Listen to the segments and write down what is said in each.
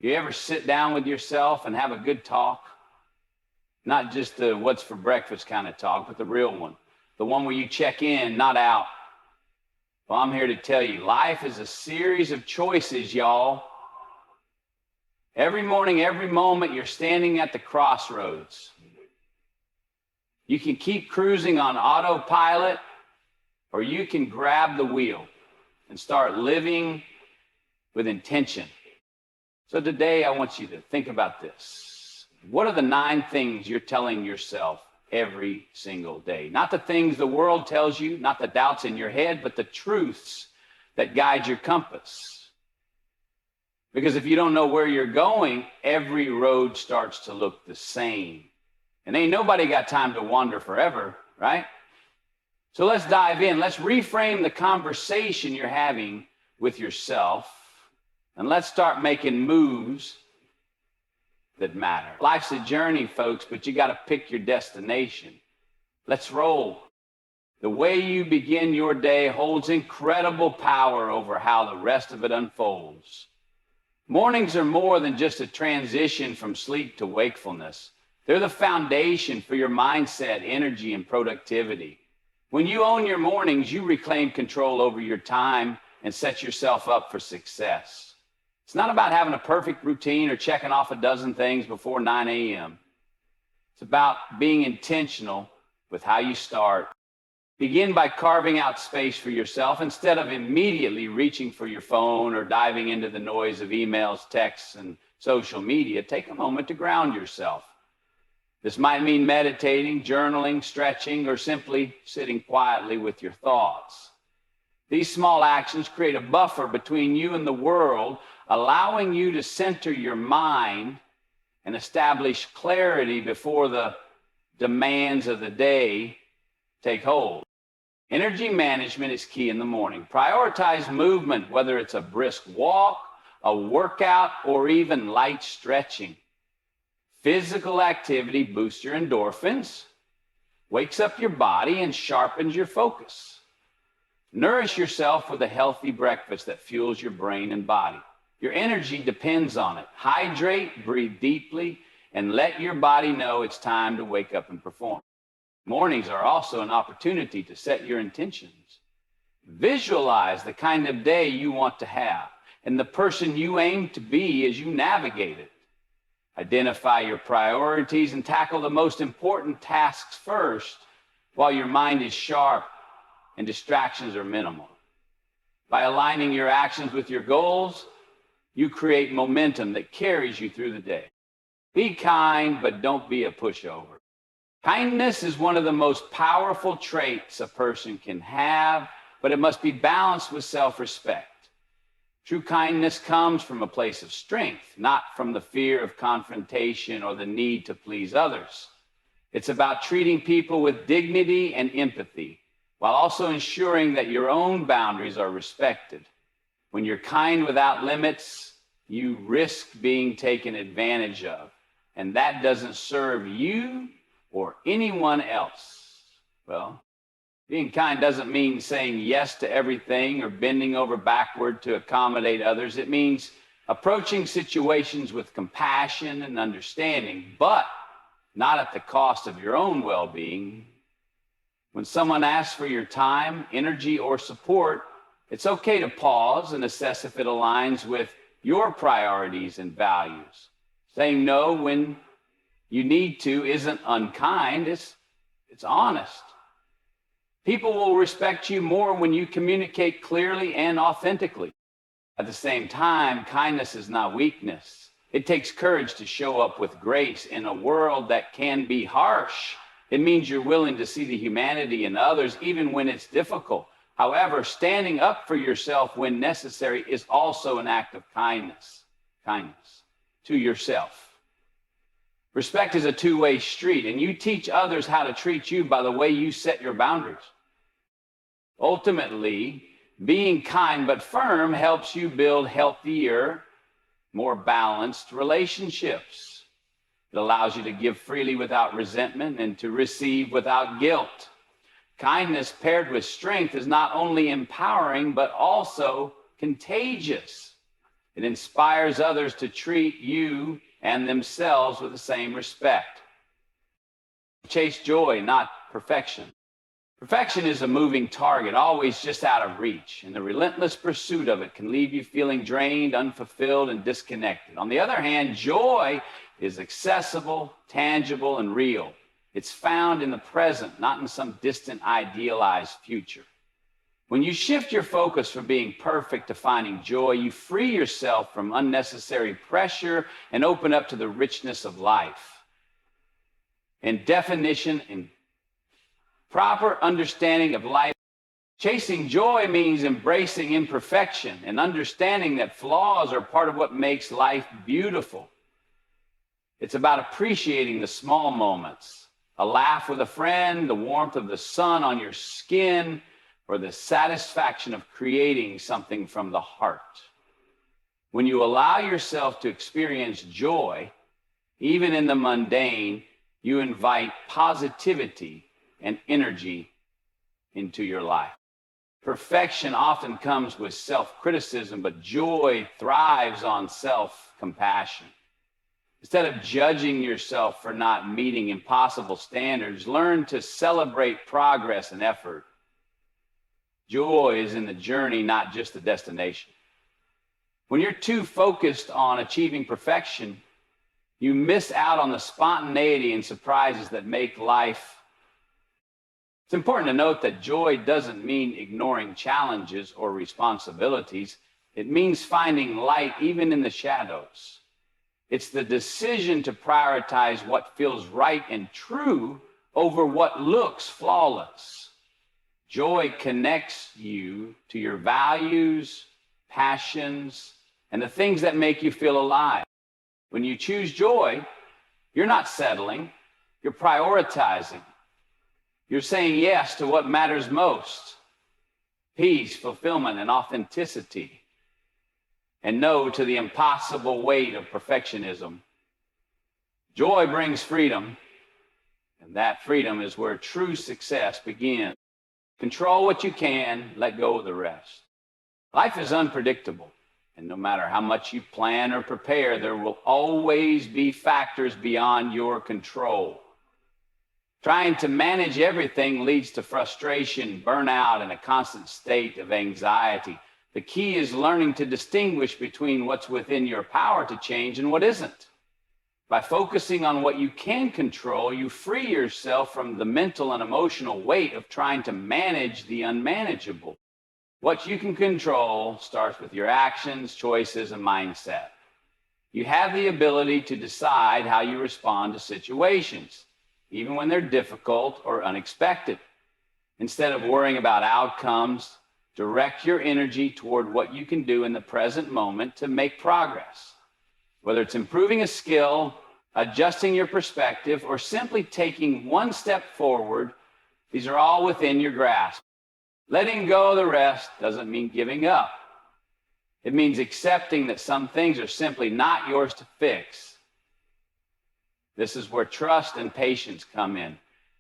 You ever sit down with yourself and have a good talk? Not just the what's for breakfast kind of talk, but the real one. The one where you check in, not out. Well, I'm here to tell you, life is a series of choices, y'all. Every morning, every moment, you're standing at the crossroads. You can keep cruising on autopilot, or you can grab the wheel and start living with intention. So today, I want you to think about this. What are the 9 things you're telling yourself every single day? Not the things the world tells you, not the doubts in your head, but the truths that guide your compass. Because if you don't know where you're going, every road starts to look the same. And ain't nobody got time to wander forever, right? So let's dive in. Let's reframe the conversation you're having with yourself. And let's start making moves that matter. Life's a journey, folks, but you got to pick your destination. Let's roll. The way you begin your day holds incredible power over how the rest of it unfolds. Mornings are more than just a transition from sleep to wakefulness. They're the foundation for your mindset, energy, and productivity. When you own your mornings, you reclaim control over your time and set yourself up for success. It's not about having a perfect routine or checking off a dozen things before 9 a.m. It's about being intentional with how you start. Begin by carving out space for yourself instead of immediately reaching for your phone or diving into the noise of emails, texts, and social media. Take a moment to ground yourself. This might mean meditating, journaling, stretching, or simply sitting quietly with your thoughts. These small actions create a buffer between you and the world, allowing you to center your mind and establish clarity before the demands of the day take hold. Energy management is key in the morning. Prioritize movement, whether it's a brisk walk, a workout, or even light stretching. Physical activity boosts your endorphins, wakes up your body, and sharpens your focus. Nourish yourself with a healthy breakfast that fuels your brain and body. Your energy depends on it. Hydrate, breathe deeply, and let your body know it's time to wake up and perform. Mornings are also an opportunity to set your intentions. Visualize the kind of day you want to have and the person you aim to be as you navigate it. Identify your priorities and tackle the most important tasks first while your mind is sharp and distractions are minimal. By aligning your actions with your goals, you create momentum that carries you through the day. Be kind, but don't be a pushover. Kindness is one of the most powerful traits a person can have, but it must be balanced with self-respect. True kindness comes from a place of strength, not from the fear of confrontation or the need to please others. It's about treating people with dignity and empathy, while also ensuring that your own boundaries are respected. When you're kind without limits, you risk being taken advantage of, and that doesn't serve you or anyone else. Well, being kind doesn't mean saying yes to everything or bending over backward to accommodate others. It means approaching situations with compassion and understanding, but not at the cost of your own well-being. When someone asks for your time, energy, or support, it's okay to pause and assess if it aligns with your priorities and values. Saying no when you need to isn't unkind, it's honest. People will respect you more when you communicate clearly and authentically. At the same time, kindness is not weakness. It takes courage to show up with grace in a world that can be harsh. It means you're willing to see the humanity in others, even when it's difficult. However, standing up for yourself when necessary is also an act of kindness to yourself. Respect is a two-way street, and you teach others how to treat you by the way you set your boundaries. Ultimately, being kind but firm helps you build healthier, more balanced relationships. It allows you to give freely without resentment and to receive without guilt. Kindness paired with strength is not only empowering, but also contagious. It inspires others to treat you and themselves with the same respect. Chase joy, not perfection. Perfection is a moving target, always just out of reach, and the relentless pursuit of it can leave you feeling drained, unfulfilled, and disconnected. On the other hand, joy is accessible, tangible, and real. It's found in the present, not in some distant, idealized future. When you shift your focus from being perfect to finding joy, you free yourself from unnecessary pressure and open up to the richness of life. And definition and proper understanding of life. Chasing joy means embracing imperfection and understanding that flaws are part of what makes life beautiful. It's about appreciating the small moments, a laugh with a friend, the warmth of the sun on your skin, or the satisfaction of creating something from the heart. When you allow yourself to experience joy, even in the mundane, you invite positivity and energy into your life. Perfection often comes with self-criticism, but joy thrives on self-compassion. Instead of judging yourself for not meeting impossible standards, learn to celebrate progress and effort. Joy is in the journey, not just the destination. When you're too focused on achieving perfection, you miss out on the spontaneity and surprises that make life. It's important to note that joy doesn't mean ignoring challenges or responsibilities. It means finding light even in the shadows. It's the decision to prioritize what feels right and true over what looks flawless. Joy connects you to your values, passions, and the things that make you feel alive. When you choose joy, you're not settling, you're prioritizing. You're saying yes to what matters most: peace, fulfillment, and authenticity, and no to the impossible weight of perfectionism. Joy brings freedom, and that freedom is where true success begins. Control what you can, let go of the rest. Life is unpredictable, and no matter how much you plan or prepare, there will always be factors beyond your control. Trying to manage everything leads to frustration, burnout, and a constant state of anxiety. The key is learning to distinguish between what's within your power to change and what isn't. By focusing on what you can control, you free yourself from the mental and emotional weight of trying to manage the unmanageable. What you can control starts with your actions, choices, and mindset. You have the ability to decide how you respond to situations, even when they're difficult or unexpected. Instead of worrying about outcomes, direct your energy toward what you can do in the present moment to make progress. Whether it's improving a skill, adjusting your perspective, or simply taking one step forward, these are all within your grasp. Letting go of the rest doesn't mean giving up. It means accepting that some things are simply not yours to fix. This is where trust and patience come in.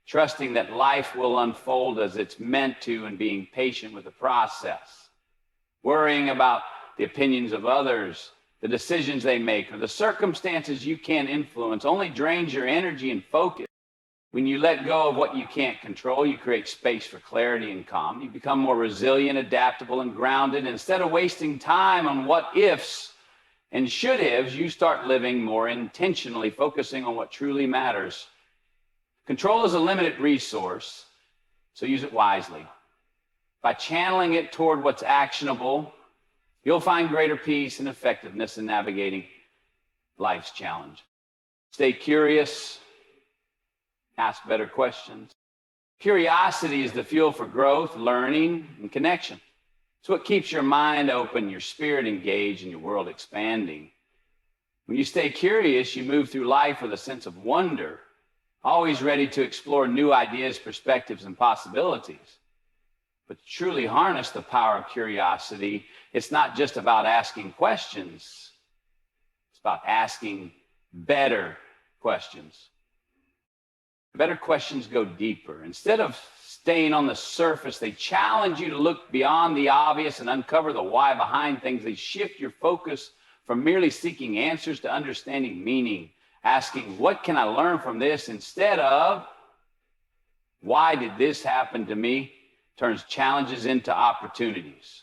Trusting that life will unfold as it's meant to and being patient with the process. Worrying about the opinions of others, the decisions they make, or the circumstances you can't influence only drains your energy and focus. When you let go of what you can't control, you create space for clarity and calm. You become more resilient, adaptable, and grounded. Instead of wasting time on what ifs and should haves, you start living more intentionally, focusing on what truly matters. Control is a limited resource, so use it wisely. By channeling it toward what's actionable, you'll find greater peace and effectiveness in navigating life's challenge. Stay curious, ask better questions. Curiosity is the fuel for growth, learning, and connection. It's what keeps your mind open, your spirit engaged, and your world expanding. When you stay curious, you move through life with a sense of wonder, always ready to explore new ideas, perspectives, and possibilities. But to truly harness the power of curiosity, it's not just about asking questions. It's about asking better questions. Better questions go deeper. Instead of staying on the surface, they challenge you to look beyond the obvious and uncover the why behind things. They shift your focus from merely seeking answers to understanding meaning, asking, what can I learn from this, instead of, why did this happen to me, turns challenges into opportunities.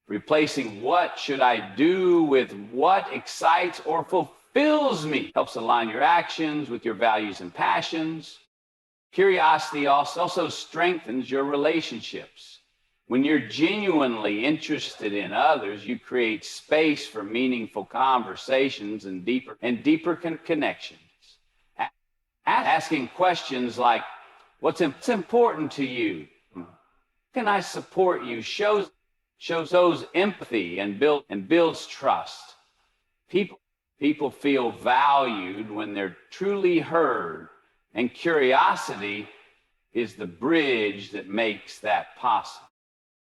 Replacing what should I do with what excites or fulfills me helps align your actions with your values and passions. Curiosity also strengthens your relationships. When you're genuinely interested in others, you create space for meaningful conversations and deeper connections. Asking questions like, what's important to you? Can I support you? Shows those empathy and builds trust. People feel valued when they're truly heard, and curiosity is the bridge that makes that possible.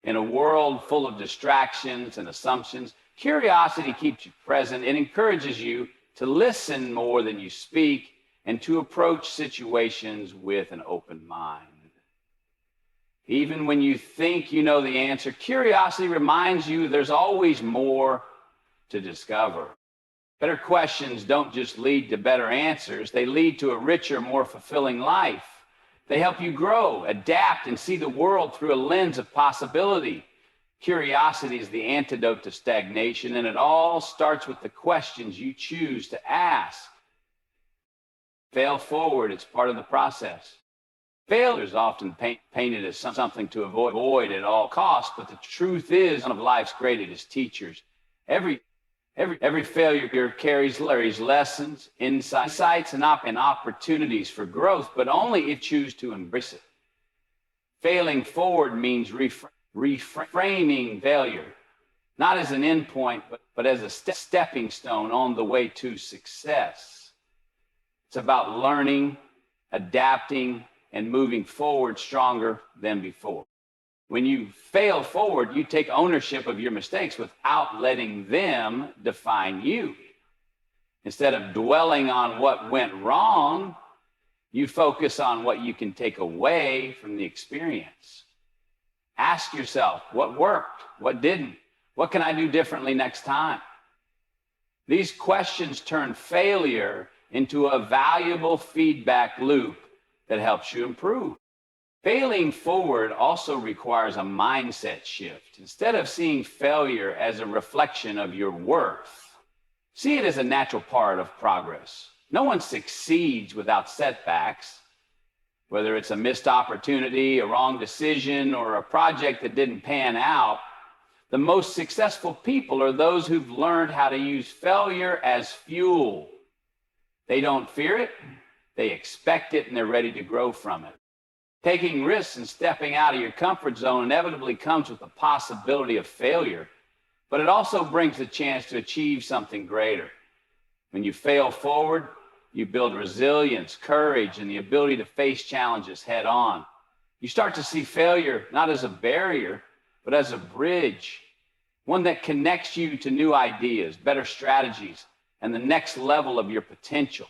In a world full of distractions and assumptions, curiosity keeps you present. It encourages you to listen more than you speak and to approach situations with an open mind. Even when you think you know the answer, curiosity reminds you there's always more to discover. Better questions don't just lead to better answers, they lead to a richer, more fulfilling life. They help you grow, adapt, and see the world through a lens of possibility. Curiosity is the antidote to stagnation, and it all starts with the questions you choose to ask. Fail forward, it's part of the process. Failure is often painted as something to avoid at all costs, but the truth is, one of life's greatest teachers. Every failure carries lessons, insights, and opportunities for growth, but only if you choose to embrace it. Failing forward means reframing failure, not as an endpoint, but as a stepping stone on the way to success. It's about learning, adapting, and moving forward stronger than before. When you fail forward, you take ownership of your mistakes without letting them define you. Instead of dwelling on what went wrong, you focus on what you can take away from the experience. Ask yourself, what worked? What didn't? What can I do differently next time? These questions turn failure into a valuable feedback loop that helps you improve. Failing forward also requires a mindset shift. Instead of seeing failure as a reflection of your worth, see it as a natural part of progress. No one succeeds without setbacks, whether it's a missed opportunity, a wrong decision, or a project that didn't pan out. The most successful people are those who've learned how to use failure as fuel. They don't fear it, they expect it, and they're ready to grow from it. Taking risks and stepping out of your comfort zone inevitably comes with the possibility of failure, but it also brings the chance to achieve something greater. When you fail forward, you build resilience, courage, and the ability to face challenges head on. You start to see failure not as a barrier, but as a bridge, one that connects you to new ideas, better strategies, and the next level of your potential.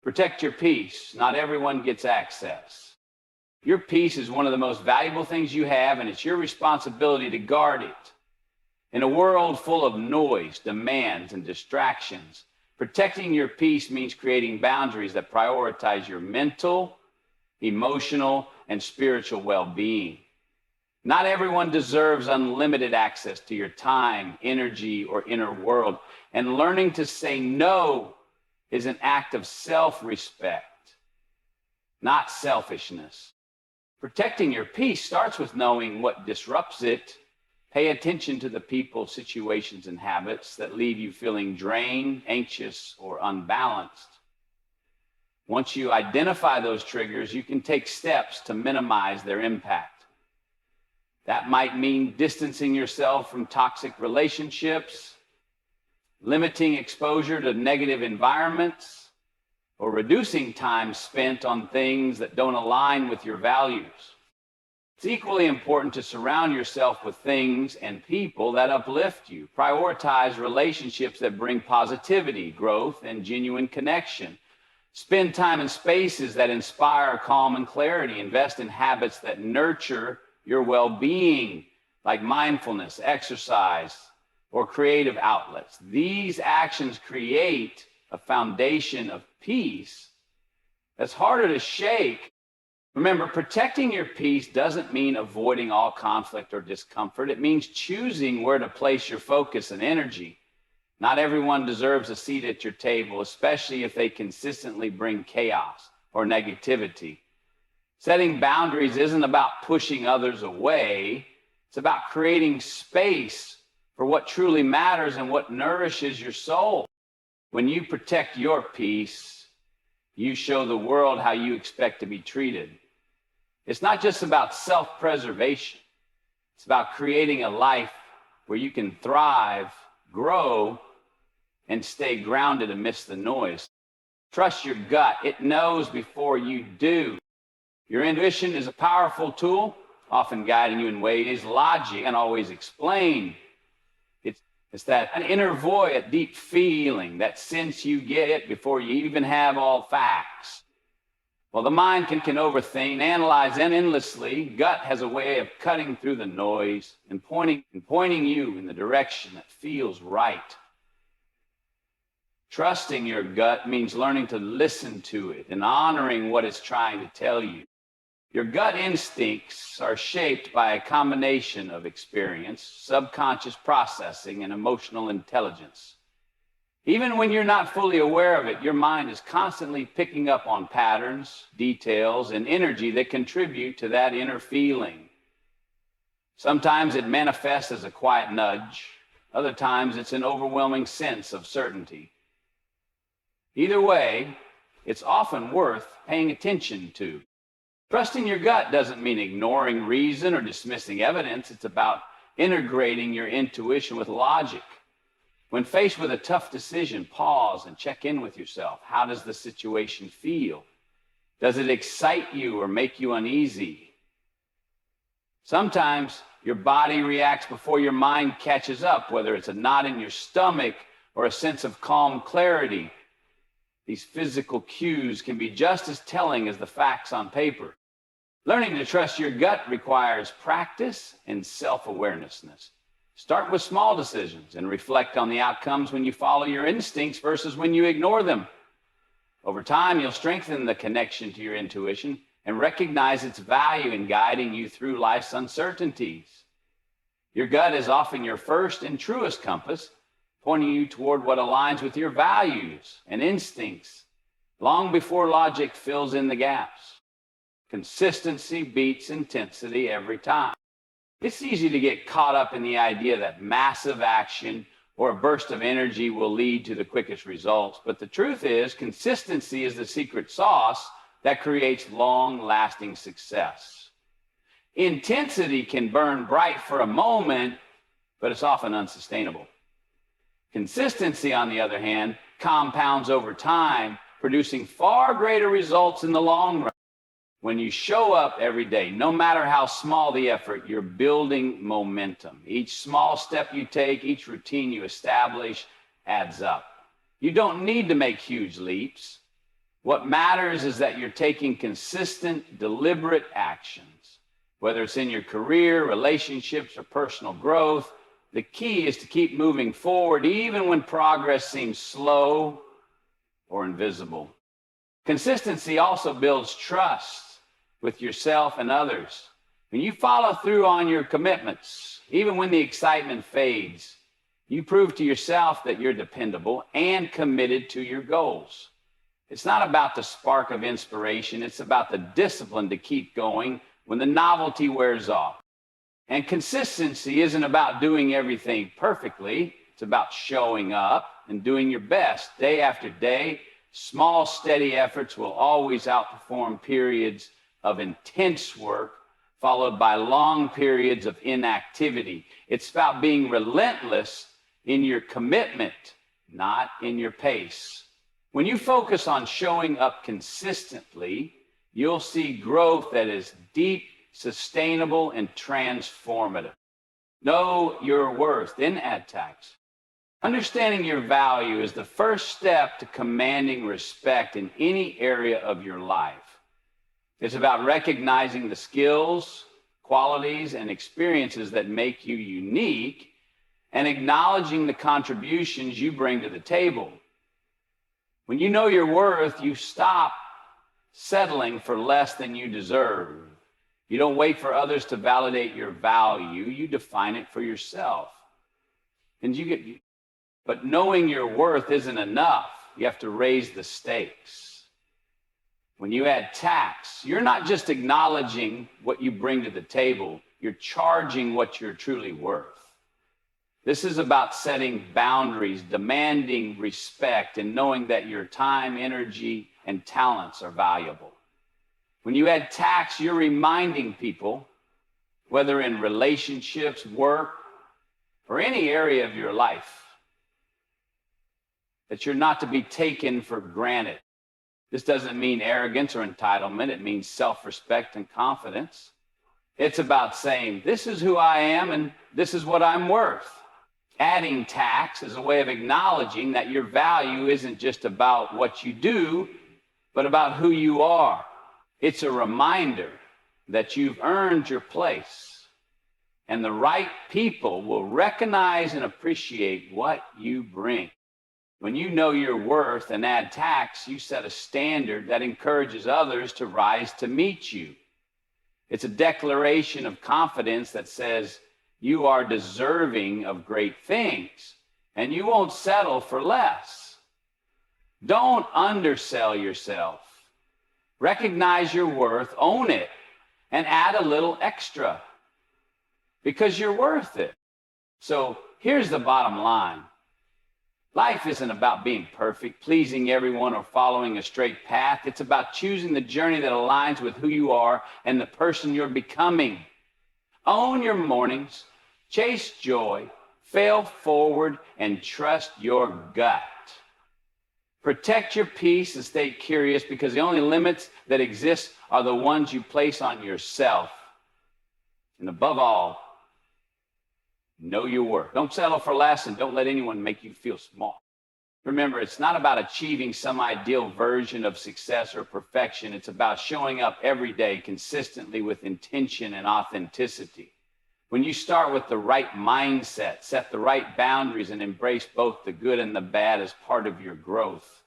Protect your peace. Not everyone gets access. Your peace is one of the most valuable things you have, and it's your responsibility to guard it. In a world full of noise, demands, and distractions, protecting your peace means creating boundaries that prioritize your mental, emotional, and spiritual well-being. Not everyone deserves unlimited access to your time, energy, or inner world, and learning to say no is an act of self-respect, not selfishness. Protecting your peace starts with knowing what disrupts it. Pay attention to the people, situations, and habits that leave you feeling drained, anxious, or unbalanced. Once you identify those triggers, you can take steps to minimize their impact. That might mean distancing yourself from toxic relationships, limiting exposure to negative environments, or reducing time spent on things that don't align with your values. It's equally important to surround yourself with things and people that uplift you. Prioritize relationships that bring positivity, growth, and genuine connection. Spend time in spaces that inspire calm and clarity. Invest in habits that nurture your well-being. like mindfulness, exercise, or creative outlets. These actions create a foundation of peace that's harder to shake. Remember, protecting your peace doesn't mean avoiding all conflict or discomfort. It means choosing where to place your focus and energy. Not everyone deserves a seat at your table, especially if they consistently bring chaos or negativity. Setting boundaries isn't about pushing others away. It's about creating space for what truly matters and what nourishes your soul. When you protect your peace, you show the world how you expect to be treated. It's not just about self-preservation. It's about creating a life where you can thrive, grow, and stay grounded amidst the noise. Trust your gut. It knows before you do. Your intuition is a powerful tool, often guiding you in ways logic can't always explain. It's that an inner voice, a deep feeling, that sense you get it before you even have all facts. Well, the mind can overthink, analyze endlessly. Gut has a way of cutting through the noise and pointing you in the direction that feels right. Trusting your gut means learning to listen to it and honoring what it's trying to tell you. Your gut instincts are shaped by a combination of experience, subconscious processing, and emotional intelligence. Even when you're not fully aware of it, your mind is constantly picking up on patterns, details, and energy that contribute to that inner feeling. Sometimes it manifests as a quiet nudge. Other times it's an overwhelming sense of certainty. Either way, it's often worth paying attention to. Trusting your gut doesn't mean ignoring reason or dismissing evidence. It's about integrating your intuition with logic. When faced with a tough decision, pause and check in with yourself. How does the situation feel? Does it excite you or make you uneasy? Sometimes your body reacts before your mind catches up, whether it's a knot in your stomach or a sense of calm clarity. These physical cues can be just as telling as the facts on paper. Learning to trust your gut requires practice and self-awareness. Start with small decisions and reflect on the outcomes when you follow your instincts versus when you ignore them. Over time, you'll strengthen the connection to your intuition and recognize its value in guiding you through life's uncertainties. Your gut is often your first and truest compass, pointing you toward what aligns with your values and instincts, long before logic fills in the gaps. Consistency beats intensity every time. It's easy to get caught up in the idea that massive action or a burst of energy will lead to the quickest results, but the truth is, consistency is the secret sauce that creates long-lasting success. Intensity can burn bright for a moment, but it's often unsustainable. Consistency, on the other hand, compounds over time, producing far greater results in the long run. When you show up every day, no matter how small the effort, you're building momentum. Each small step you take, each routine you establish adds up. You don't need to make huge leaps. What matters is that you're taking consistent, deliberate actions. Whether it's in your career, relationships, or personal growth, the key is to keep moving forward even when progress seems slow or invisible. Consistency also builds trust with yourself and others. When you follow through on your commitments, even when the excitement fades, you prove to yourself that you're dependable and committed to your goals. It's not about the spark of inspiration. It's about the discipline to keep going when the novelty wears off. And consistency isn't about doing everything perfectly. It's about showing up and doing your best day after day. Small, steady efforts will always outperform periods of intense work followed by long periods of inactivity. It's about being relentless in your commitment, not in your pace. When you focus on showing up consistently, you'll see growth that is deep, sustainable, and transformative. Know your worth, then add tax. Understanding your value is the first step to commanding respect in any area of your life. It's about recognizing the skills, qualities, and experiences that make you unique, and acknowledging the contributions you bring to the table. When you know your worth, you stop settling for less than you deserve. You don't wait for others to validate your value. You define it for yourself. But knowing your worth isn't enough. You have to raise the stakes. When you add tax, you're not just acknowledging what you bring to the table. You're charging what you're truly worth. This is about setting boundaries, demanding respect, and knowing that your time, energy, and talents are valuable. When you add tax, you're reminding people, whether in relationships, work, or any area of your life, that you're not to be taken for granted. This doesn't mean arrogance or entitlement. It means self-respect and confidence. It's about saying, this is who I am and this is what I'm worth. Adding tax is a way of acknowledging that your value isn't just about what you do, but about who you are. It's a reminder that you've earned your place, and the right people will recognize and appreciate what you bring. When you know your worth and add tax, you set a standard that encourages others to rise to meet you. It's a declaration of confidence that says you are deserving of great things, and you won't settle for less. Don't undersell yourself. Recognize your worth, own it, and add a little extra because you're worth it. So here's the bottom line. Life isn't about being perfect, pleasing everyone, or following a straight path. It's about choosing the journey that aligns with who you are and the person you're becoming. Own your mornings, chase joy, fail forward, and trust your gut. Protect your peace and stay curious, because the only limits that exist are the ones you place on yourself. And above all, know your worth. Don't settle for less, and don't let anyone make you feel small. Remember, it's not about achieving some ideal version of success or perfection. It's about showing up every day consistently with intention and authenticity. When you start with the right mindset, set the right boundaries, and embrace both the good and the bad as part of your growth,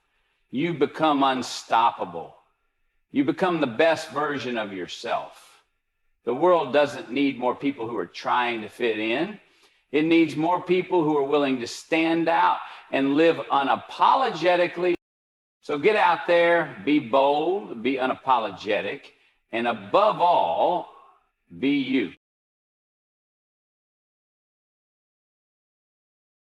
you become unstoppable. You become the best version of yourself. The world doesn't need more people who are trying to fit in. It needs more people who are willing to stand out and live unapologetically. So get out there, be bold, be unapologetic, and above all, be you.